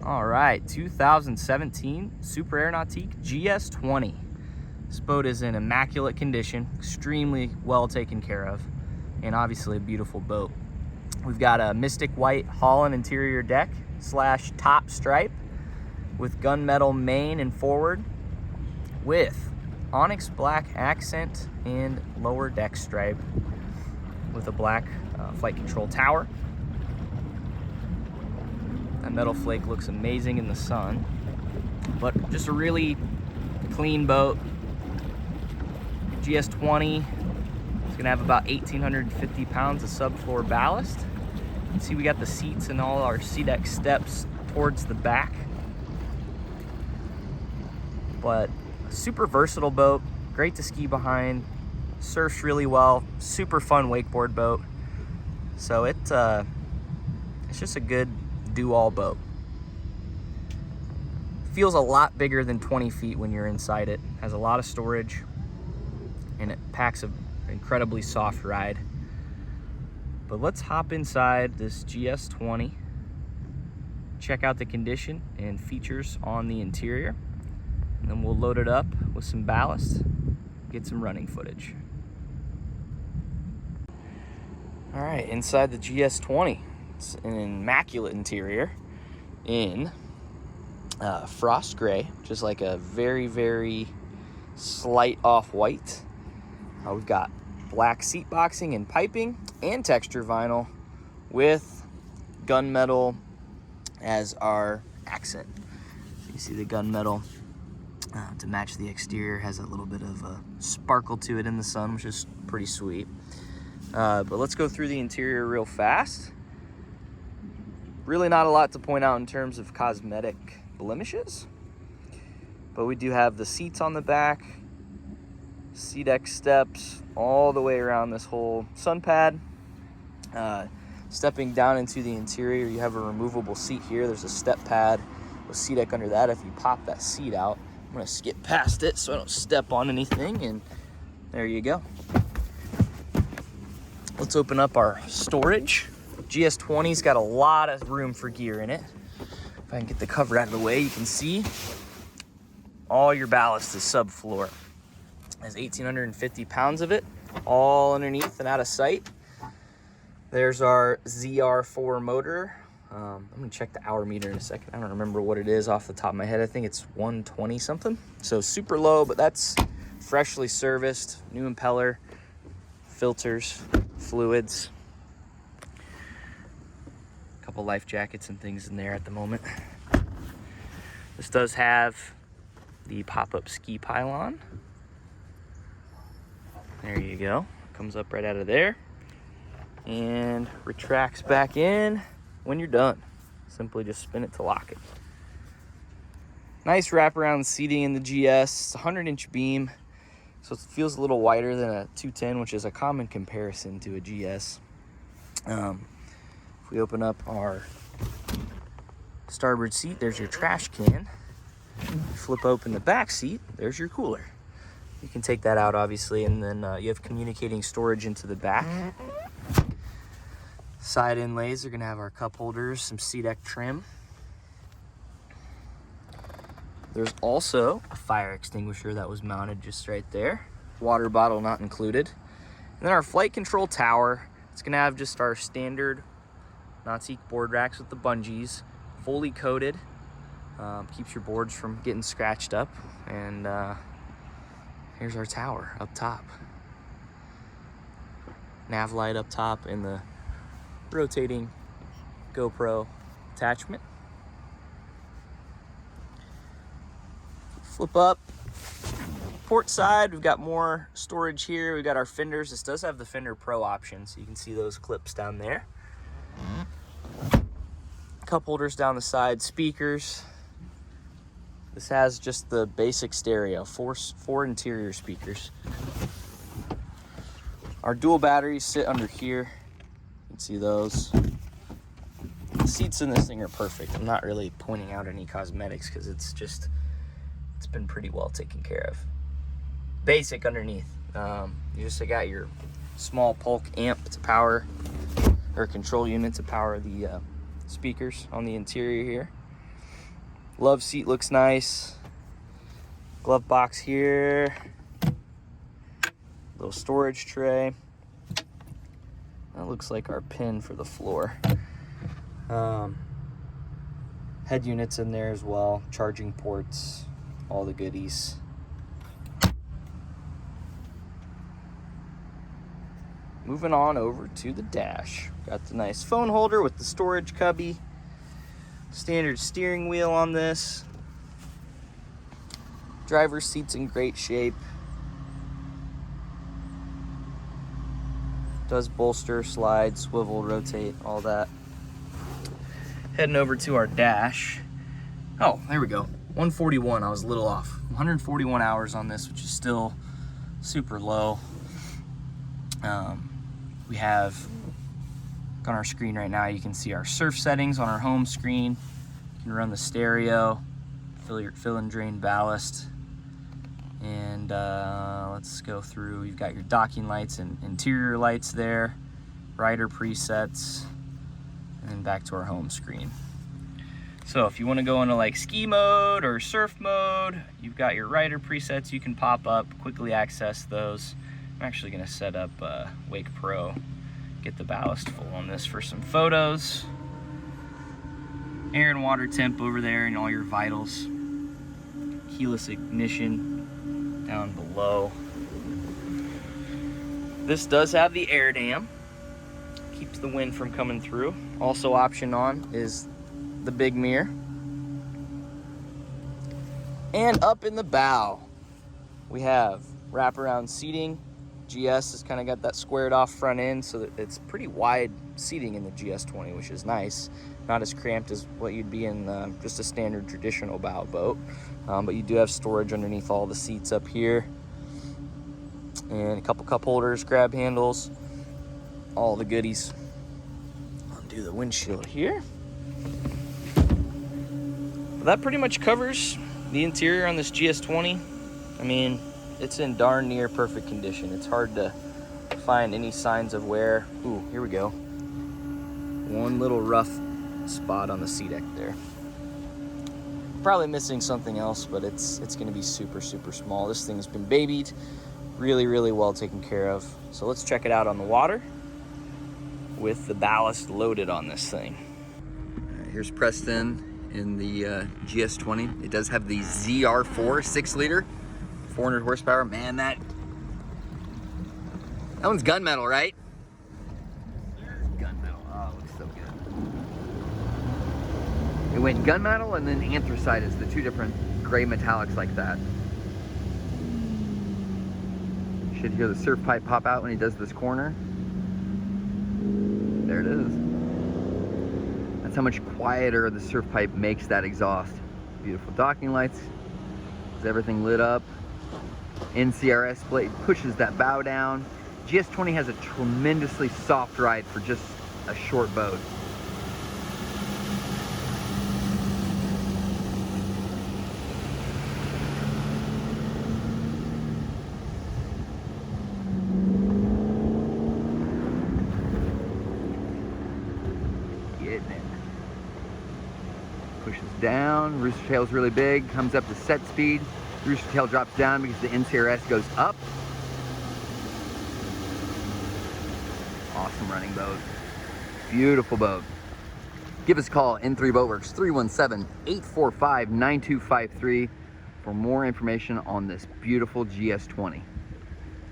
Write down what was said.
All right, 2017 Super Air Nautique GS20. This boat is in immaculate condition, extremely well taken care of, and obviously a beautiful boat. We've got a Mystic White Holland interior deck / top stripe with gunmetal main and forward with onyx black accent and lower deck stripe with a black flight control tower. That metal flake looks amazing in the sun, but just a really clean boat. GS20 is gonna have about 1,850 pounds of subfloor ballast. You can see we got the seats and all our SeaDeck steps towards the back. But a super versatile boat, great to ski behind, surfs really well, super fun wakeboard boat. So it's just a good do-all boat. Feels a lot bigger than 20 feet when you're inside it. Has a lot of storage, and it packs an incredibly soft ride. But let's hop inside this GS20, check out the condition and features on the interior, and then we'll load it up with some ballast, get some running footage. All right, inside the GS20. It's an immaculate interior in frost gray, just like a very, very slight off-white. We've got black seat boxing and piping and texture vinyl with gunmetal as our accent. So you see the gunmetal to match the exterior, has a little bit of a sparkle to it in the sun, which is pretty sweet. But let's go through the interior real fast. Really not a lot to point out in terms of cosmetic blemishes, but we do have the seats on the back, SeaDeck steps all the way around this whole sun pad. Stepping down into the interior, you have a removable seat here. There's a step pad with SeaDeck under that. If you pop that seat out, I'm gonna skip past it so I don't step on anything, and there you go. Let's open up our storage. GS20's got a lot of room for gear in it. If I can get the cover out of the way, you can see all your ballast is subfloor. There's 1,850 pounds of it, all underneath and out of sight. There's our ZR4 motor. I'm gonna check the hour meter in a second. I don't remember what it is off the top of my head. I think it's 120 something. So super low, but that's freshly serviced, new impeller, filters, fluids. Couple life jackets and things in there at the moment. This does have the pop-up ski pylon. There you go. Comes up right out of there and retracts back in when you're done. Simply just spin it to lock it. Nice wraparound seating in the GS. It's a 100-inch beam, so it feels a little wider than a 210, which is a common comparison to a GS. If we open up our starboard seat, there's your trash can. Flip open the back seat, there's your cooler. You can take that out, obviously, and then you have communicating storage into the back. Side inlays are gonna have our cup holders, some SeaDeck trim. There's also a fire extinguisher that was mounted just right there. Water bottle not included. And then our flight control tower, it's gonna have just our standard Nautique board racks with the bungees, fully coated. Keeps your boards from getting scratched up. And here's our tower up top. Nav light up top and the rotating GoPro attachment. Flip up. Port side, we've got more storage here. We've got our fenders. This does have the Fender Pro option, so you can see those clips down there. Cup holders down the side, speakers. This has just the basic stereo, four interior speakers. Our dual batteries sit under here. You can see those. The seats in this thing are perfect. I'm not really pointing out any cosmetics because it's been pretty well taken care of. Basic underneath. You just got your small Polk amp to power, or control unit to power the speakers on the interior here. Love seat looks nice. Glove box here. Little storage tray. That looks like our pin for the floor. Head units in there as well. Charging ports. All the goodies. Moving on over to the dash. Got the nice phone holder with the storage cubby. Standard steering wheel on this. Driver's seat's in great shape. Does bolster, slide, swivel, rotate, all that. Heading over to our dash. Oh, there we go. 141, I was a little off. 141 hours on this, which is still super low. We have on our screen right now, you can see our surf settings on our home screen. You can run the stereo, fill and drain ballast. And let's go through. You've got your docking lights and interior lights there, rider presets, and then back to our home screen. So if you want to go into like ski mode or surf mode, you've got your rider presets you can pop up, quickly access those. I'm actually going to set up Wake Pro, get the ballast full on this for some photos. Air and water temp over there and all your vitals. Keyless ignition down below. This does have the air dam. Keeps the wind from coming through. Also option on is the big mirror. And up in the bow, we have wraparound seating. GS has kind of got that squared off front end, so that it's pretty wide seating in the GS20, which is nice. Not as cramped as what you'd be in just a standard traditional bow boat. But you do have storage underneath all the seats up here. And a couple cup holders, grab handles, all the goodies. Undo the windshield here. But that pretty much covers the interior on this GS20. I mean, it's in darn near perfect condition. It's hard to find any signs of wear. Ooh, here we go. One little rough spot on the seat deck there. Probably missing something else, but it's gonna be super, super small. This thing's been babied, really, really well taken care of. So let's check it out on the water with the ballast loaded on this thing. Here's Preston in the GS20. It does have the ZR4 6-liter. 400 horsepower. Man, that one's gunmetal, right? Gunmetal. Oh, it looks so good. It went gunmetal and then anthracite is the two different gray metallics like that. You should hear the surf pipe pop out when he does this corner. There it is. That's how much quieter the surf pipe makes that exhaust. Beautiful docking lights. Is everything lit up? NCRS blade pushes that bow down. GS20 has a tremendously soft ride for just a short boat. Getting it. Pushes down. Rooster tail's really big. Comes up to set speed. Rooster tail drops down because the NCRS goes up. Awesome running boat. Beautiful boat. Give us a call, N3 Boatworks, 317-845-9253 for more information on this beautiful GS20.